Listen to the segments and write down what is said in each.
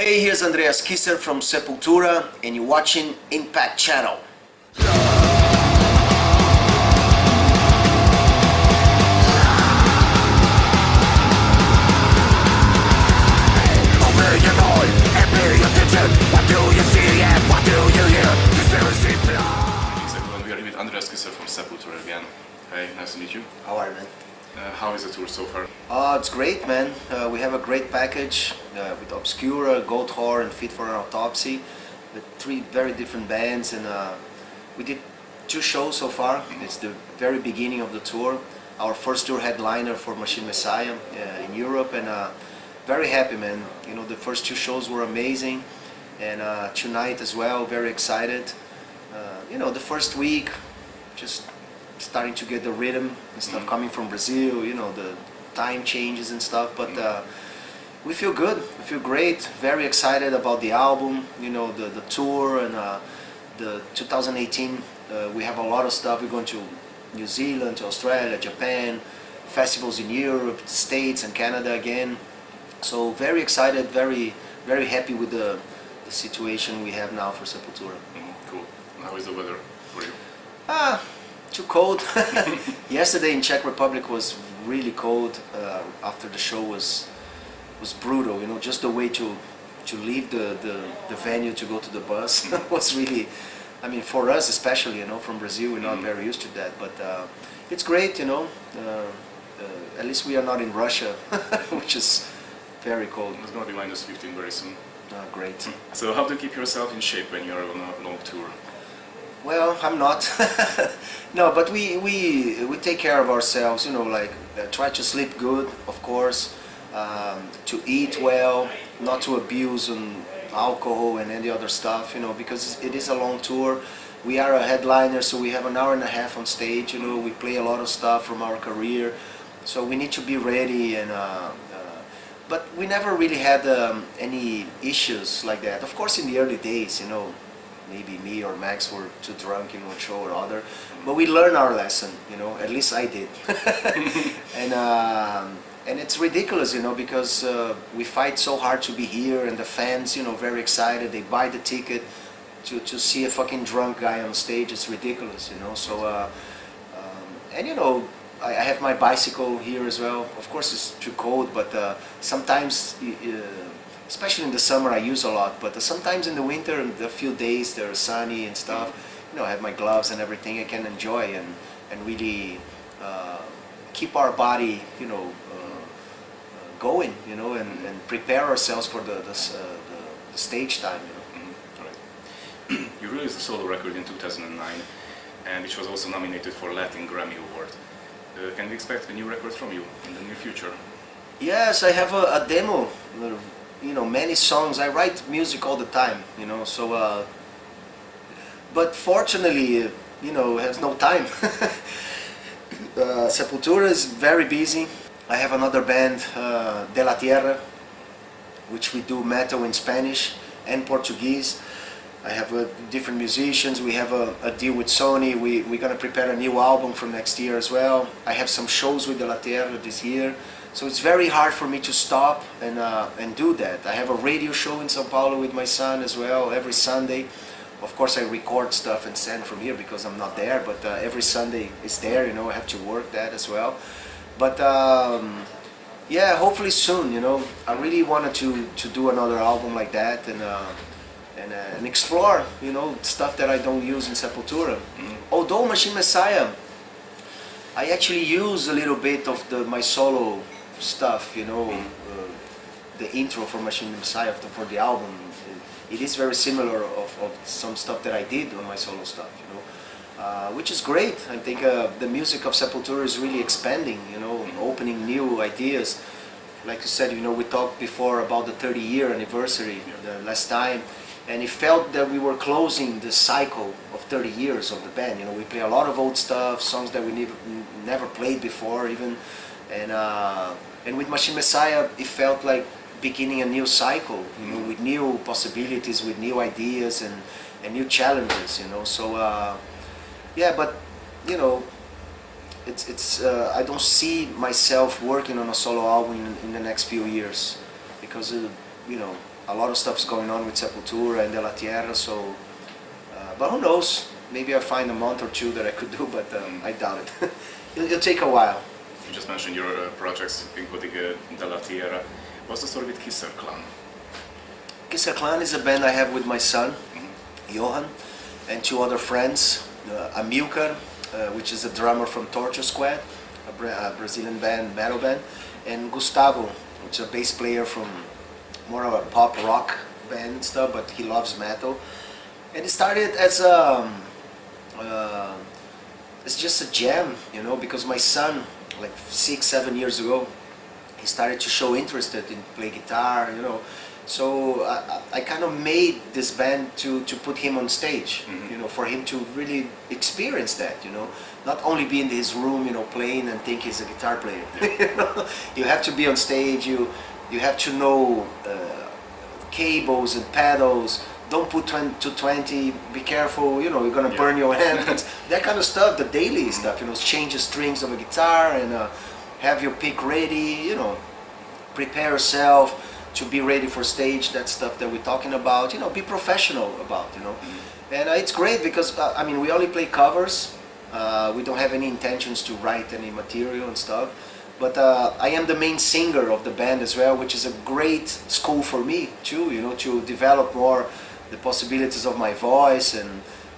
Hey, here's Andreas Kisser from Sepultura, and you're watching Impact Channel. Open your mind and pay attention. What do you see and what do you hear? Conspiracy plot. Exactly, we are here with Andreas Kisser from Sepultura again. Hey, nice to meet you. How are you, man? How is the tour so far? It's great, man. We have a great package with Obscura, Goat Whore, and Fit for an Autopsy, with three very different bands, and we did 2 shows so far. It's the very beginning of the tour. Our first tour headliner for Machine Messiah in Europe, and very happy, man. You know, the first 2 shows were amazing, and tonight as well, very excited. You know, the first week, just starting to get the rhythm and stuff coming from Brazil, you know, the time changes and stuff, but we feel good, we feel great, very excited about the album, you know, the tour, and the 2018, we have a lot of stuff. We're going to New Zealand, to Australia, Japan, festivals in Europe, States and Canada again, so very excited, very happy with the situation we have now for Sepultura. Cool. How is the weather for you? Too cold. Yesterday in Czech Republic was really cold. After the show was brutal. You know, just the way to leave the venue to go to the bus was really. I mean, for us especially, you know, from Brazil, we're not very used to that. But it's great, you know. At least we are not in Russia, which is very cold. It's going to be minus 15 very soon. Great. So how do you keep yourself in shape when you're on a long tour? Well, I'm not. No, but we take care of ourselves, you know, like try to sleep good, of course, to eat well, not to abuse on alcohol and any other stuff, you know, because it is a long tour. We are a headliner, so we have an hour and a half on stage, you know, we play a lot of stuff from our career, so we need to be ready, and but we never really had any issues like that. Of course, in the early days, you know, maybe me or Max were too drunk in one show or other, but we learned our lesson, you know, at least I did. And it's ridiculous, you know, because we fight so hard to be here, and the fans, you know, very excited, they buy the ticket to see a fucking drunk guy on stage. It's ridiculous, you know, so, and you know, I have my bicycle here as well. Of course it's too cold, but sometimes, especially in the summer, I use a lot, but sometimes in the winter, a few days they're sunny and stuff, you know, I have my gloves and everything, I can enjoy and really keep our body, you know, going, you know, and prepare ourselves for the stage time, you know. Right. You released a solo record in 2009, and which was also nominated for Latin Grammy Award. Can we expect a new record from you in the near future? Yes, I have a demo. You know, many songs. I write music all the time, you know, so but fortunately, you know, has no time. Sepultura is very busy. I have another band, De La Tierra, which we do metal in Spanish and Portuguese. I have different musicians. We have a deal with Sony. We're gonna prepare a new album for next year as well. I have some shows with De La Tierra this year. So it's very hard for me to stop and do that. I have a radio show in São Paulo with my son as well every Sunday. Of course I record stuff and send from here because I'm not there, but every Sunday it's there, you know, I have to work that as well. But yeah, hopefully soon, you know. I really wanted to do another album like that and explore, you know, stuff that I don't use in Sepultura. Although Machine Messiah, I actually use a little bit of my solo stuff, you know, the intro for Machine Messiah for the album. It is very similar of some stuff that I did on my solo stuff, you know, which is great. I think the music of Sepultura is really expanding, you know, opening new ideas. Like you said, you know, we talked before about the 30-year anniversary the last time, and it felt that we were closing the cycle of 30 years of the band. You know, we play a lot of old stuff, songs that we never played before even, and with Machine Messiah, it felt like beginning a new cycle, you know, with new possibilities, with new ideas and new challenges, you know. So yeah, but you know, it's I don't see myself working on a solo album in the next few years, because you know, a lot of stuff's going on with Sepultura and De La Tierra, so, but who knows, maybe I'll find a month or two that I could do, but I doubt it. It'll take a while. You just mentioned your projects, including De La Tierra. What's the story with Kisser Clan? Kisser Clan is a band I have with my son, Johan, and two other friends, Amilcar, which is a drummer from Torture Squad, a Brazilian band, metal band, and Gustavo, which is a bass player from more of a pop rock band and stuff, but he loves metal. And it started as it's just a jam, you know, because my son, like 6-7 years ago, he started to show interest in play guitar, you know. So I kind of made this band to put him on stage, you know, for him to really experience that, you know, not only be in his room, you know, playing and think he's a guitar player. You know? You have to be on stage. You have to know cables and pedals. Don't put 220. Be careful, you know, you're gonna burn your hands. That kind of stuff, the daily stuff, you know, change the strings of a guitar and have your pick ready, you know, prepare yourself to be ready for stage, that stuff that we're talking about, you know, be professional about, you know. And it's great because, I mean, we only play covers, we don't have any intentions to write any material and stuff, but I am the main singer of the band as well, which is a great school for me too, you know, to develop more the possibilities of my voice.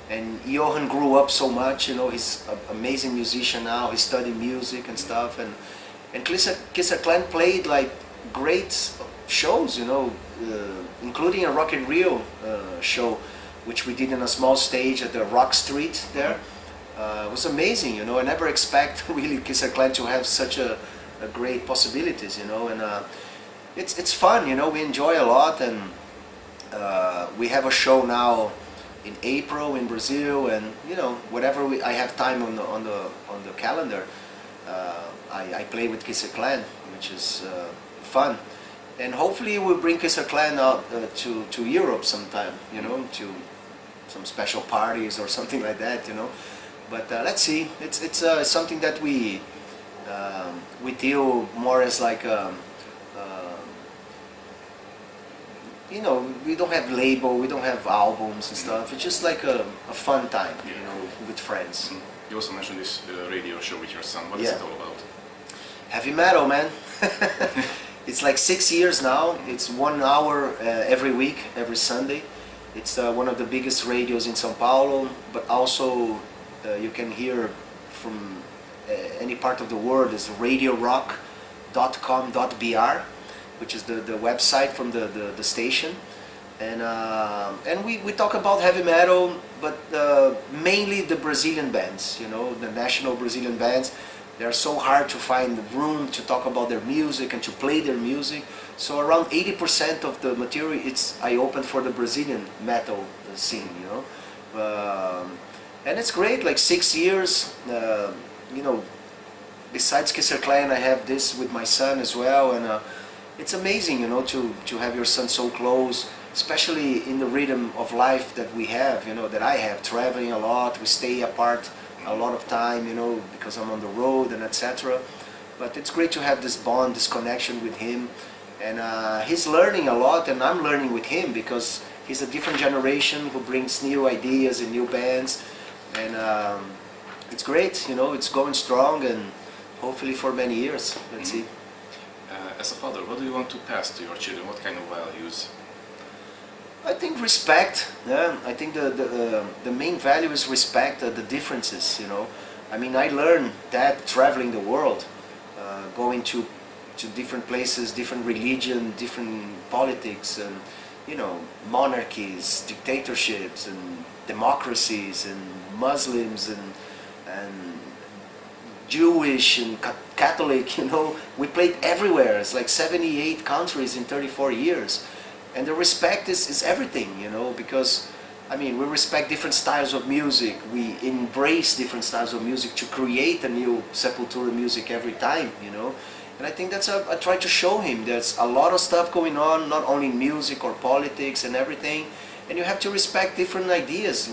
And Johan grew up so much, you know, he's an amazing musician now, he's studying music and stuff, and Kisser Clan played like great shows, you know, including a Rock in Rio show, which we did in a small stage at the Rock Street there. It was amazing, you know. I never expect really Kisser Clan to have such a great possibilities, you know, and it's fun, you know. We enjoy a lot, and we have a show now in April in Brazil, and you know, whatever I have time on the calendar, I play with Kisser Clan, which is fun. And hopefully we'll bring Kisser Clan out to Europe sometime, you know, to some special parties or something like that, you know. But let's see. It's something that we deal more as like you know, we don't have label, we don't have albums and stuff. It's just like a fun time, you know, with friends. You also mentioned this radio show with your son. What is it all about? Heavy metal, man. It's like 6 years now. It's 1 hour every week, every Sunday. It's one of the biggest radios in São Paulo, but also you can hear from any part of the world. It's radiorock.com.br, which is the website from the station. And we talk about heavy metal, but mainly the Brazilian bands, you know, the national Brazilian bands. They are so hard to find room to talk about their music and to play their music. So around 80% of the material I open for the Brazilian metal scene, you know. And it's great, like 6 years, you know. Besides Kisser Clan, I have this with my son as well, and it's amazing, you know, to have your son so close, especially in the rhythm of life that we have, you know, that I have, traveling a lot. We stay apart a lot of time, you know, because I'm on the road and etc. But it's great to have this bond, this connection with him, and he's learning a lot, and I'm learning with him because he's a different generation who brings new ideas and new bands, and it's great, you know. It's going strong, and hopefully for many years. Let's see. As a father, what do you want to pass to your children? What kind of values? I think respect. Yeah, I think the main value is respect. The differences, you know. I mean, I learned that traveling the world, going to different places, different religion, different politics, and you know, monarchies, dictatorships, and democracies, and Muslims, and Jewish and Catholic. You know, we played everywhere. It's like 78 countries in 34 years. And the respect is everything, you know, because, I mean, we respect different styles of music. We embrace different styles of music to create a new Sepultura music every time, you know. And I think that's I try to show him there's a lot of stuff going on, not only in music or politics and everything. And you have to respect different ideas,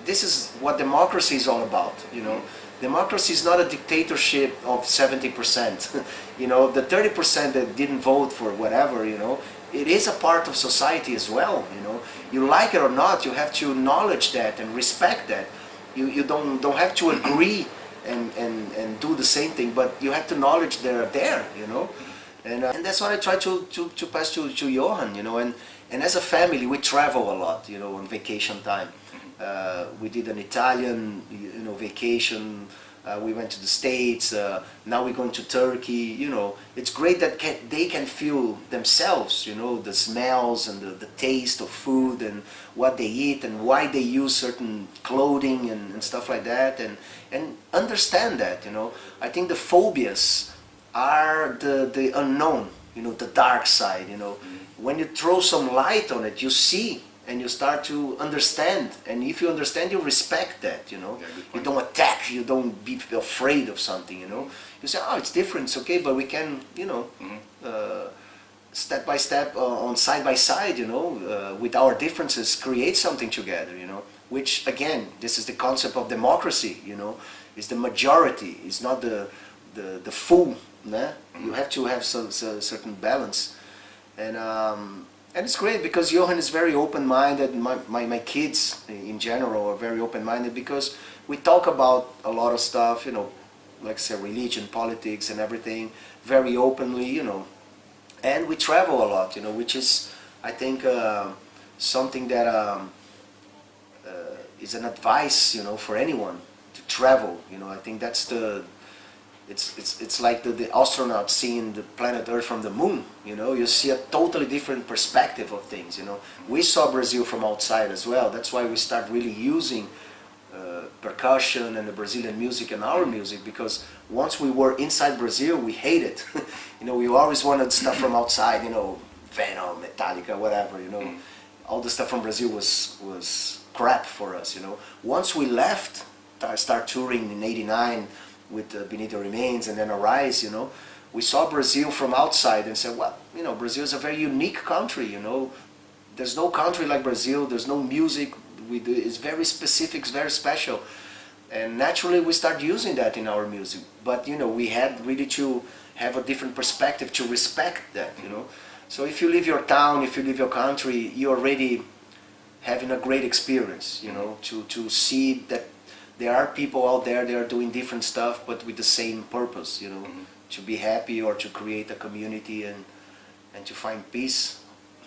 this is what democracy is all about, you know. Democracy is not a dictatorship of 70%, you know, the 30% that didn't vote for whatever, you know. it is a part of society as well. You know, you like it or not, you have to acknowledge that and respect that. You don't have to agree and do the same thing, but you have to acknowledge they're there. You know, and that's what I try to pass to Johan. You know, and as a family we travel a lot. You know, on vacation time. We did an Italian, you know, vacation. We went to the States. Now we're going to Turkey. You know, it's great that they can feel themselves. You know, the smells and the taste of food and what they eat and why they use certain clothing and stuff like that, and understand that. You know, I think the phobias are the unknown. You know, the dark side. You know, when you throw some light on it, you see. And you start to understand, and if you understand, you respect that, you know. Yeah, you don't attack, you don't be afraid of something, you know. You say, oh, it's different, it's okay, but we can, you know, step by step, on side by side, you know, with our differences, create something together, you know. Which, again, this is the concept of democracy, you know. It's the majority, it's not the full, né? You have to have some certain balance. And it's great because Johan is very open-minded. My kids in general are very open-minded because we talk about a lot of stuff, you know, like I said, religion, politics and everything, very openly, you know. And we travel a lot, you know, which is, I think, something that is an advice, you know, for anyone to travel. You know, I think that's it's like the astronaut seeing the planet Earth from the moon. You know, you see a totally different perspective of things. You know, we saw Brazil from outside as well. That's why we start really using percussion and the Brazilian music and our music, because once we were inside Brazil, we hated. You know, we always wanted stuff from outside. You know, Venom, Metallica, whatever. You know, all the stuff from Brazil was crap for us. You know, once we left, start touring in '89. With Beneath the Remains and then Arise, you know, we saw Brazil from outside and said, well, you know, Brazil is a very unique country, you know, there's no country like Brazil, there's no music, it's very specific, it's very special, and naturally we start using that in our music, but, you know, we had really to have a different perspective to respect that, you know, so if you leave your town, if you leave your country, you're already having a great experience, you know, to see that there are people out there that are doing different stuff, but with the same purpose, you know, to be happy or to create a community and to find peace.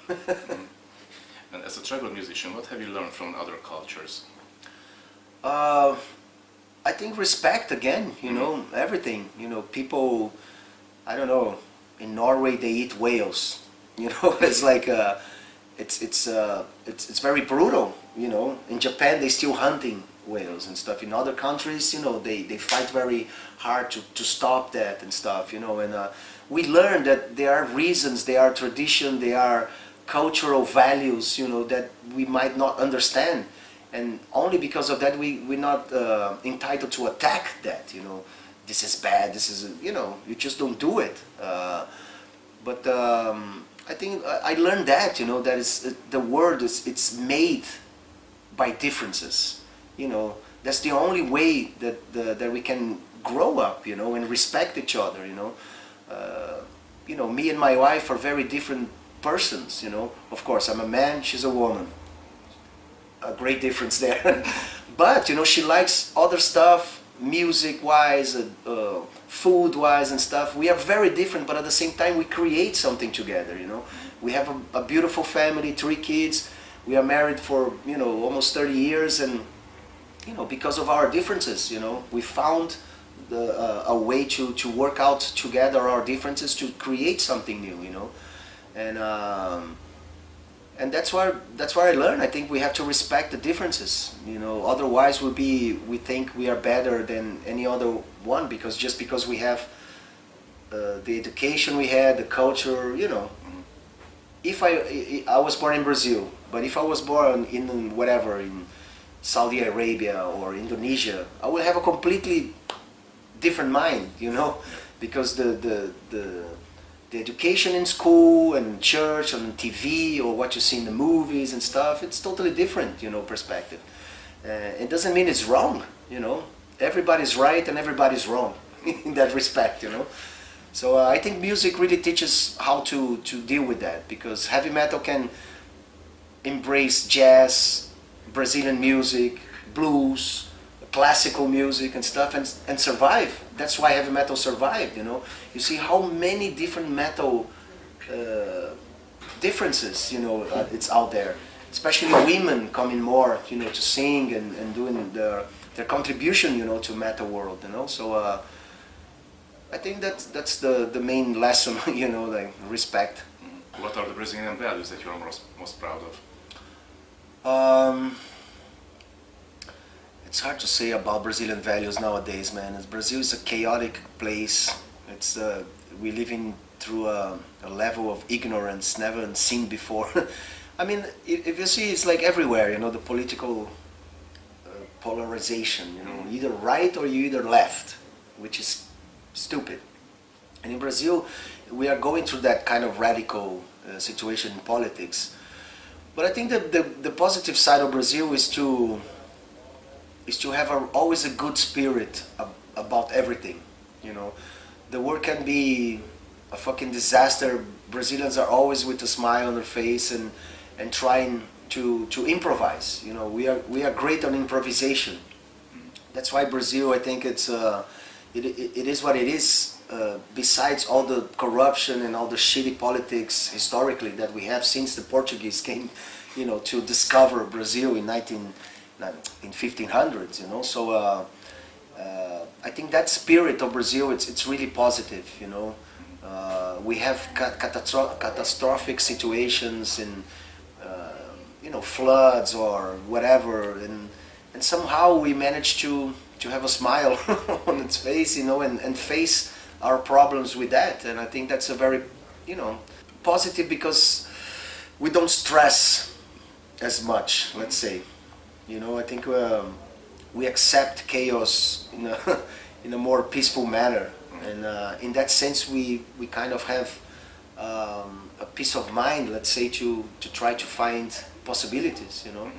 And as a travel musician, what have you learned from other cultures? I think respect again, you know, everything. You know, people, I don't know, in Norway they eat whales. You know, it's like it's very brutal. You know, in Japan they still hunting whales and stuff. In other countries, you know, they fight very hard to stop that and stuff, you know, and we learn that there are reasons, there are tradition, there are cultural values, you know, that we might not understand, and only because of that we're not entitled to attack that, you know, this is bad, this is, you know, you just don't do it. But I think I learned that, you know, that is the world it's made by differences. You know, that's the only way that we can grow up, you know, and respect each other, you know. You know, me and my wife are very different persons, you know. Of course, I'm a man, she's a woman. A great difference there. But, you know, she likes other stuff, music-wise, food-wise and stuff. We are very different, but at the same time we create something together, you know. We have a beautiful family, 3 kids. We are married for, you know, almost 30 years, and you know, because of our differences, you know, we found a way to work out together our differences to create something new, you know, and that's where I learned. I think we have to respect the differences, you know. Otherwise, we think we are better than any other one just because we have the education we had, the culture, you know. If I was born in Brazil, but if I was born in whatever in Saudi Arabia or Indonesia, I will have a completely different mind, you know, because the education in school and church and TV or what you see in the movies and stuff, it's totally different, you know, perspective. It doesn't mean it's wrong, you know. Everybody's right and everybody's wrong in that respect, you know. So I think music really teaches how to deal with that, because heavy metal can embrace jazz, Brazilian music, blues, classical music and stuff, and survive. That's why heavy metal survived, you know. You see how many different metal differences, you know, it's out there. Especially women coming more, you know, to sing and doing their contribution, you know, to metal world, you know. So I think that's the main lesson, you know, like respect. What are the Brazilian values that you are most proud of? It's hard to say about Brazilian values nowadays, man. Brazil is a chaotic place. It's we living through a level of ignorance never seen before. I mean, if you see, it's like everywhere, you know, the political polarization, you know, either right or you either left, which is stupid. And in Brazil, we are going through that kind of radical situation in politics. But I think that the positive side of Brazil is to have always a good spirit about everything, you know. The world can be a fucking disaster. Brazilians are always with a smile on their face and trying to improvise. You know, we are great on improvisation. That's why Brazil, I think it is what it is. Besides all the corruption and all the shitty politics historically that we have since the Portuguese came, you know, to discover Brazil in 1500s, you know. So I think that spirit of Brazil, it's really positive, you know. We have catastrophic situations and you know, floods or whatever, and somehow we manage to have a smile on its face, you know, and face our problems with that. And I think that's a very, you know, positive, because we don't stress as much, let's say. You know, I think we accept chaos in a more peaceful manner, and in that sense we kind of have a peace of mind, let's say, to try to find possibilities, you know.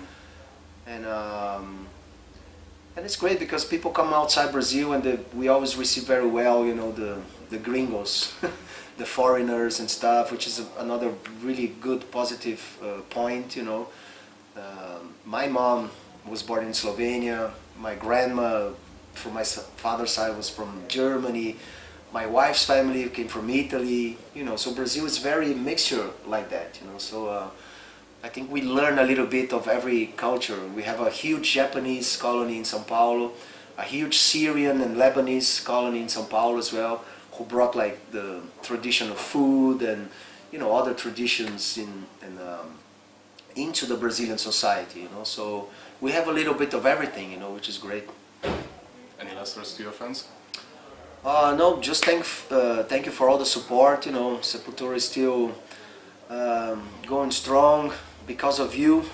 And it's great because people come outside Brazil and we always receive very well, you know, the gringos, the foreigners and stuff, which is another really good positive point, you know. My mom was born in Slovenia. My grandma from my father's side was from Germany. My wife's family came from Italy, you know. So Brazil is very mixture like that, you know. So I think we learn a little bit of every culture. We have a huge Japanese colony in São Paulo, a huge Syrian and Lebanese colony in São Paulo as well, who brought like the traditional food and, you know, other traditions into the Brazilian society, you know. So we have a little bit of everything, you know, which is great. Any last words to your fans? No, just thank you for all the support, you know. Sepultura is still going strong because of you.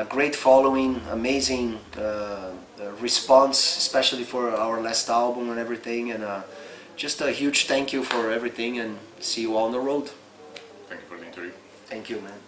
Great following, amazing response, especially for our last album and everything, and just a huge thank you for everything, and see you all on the road. Thank you for the interview. Thank you, man.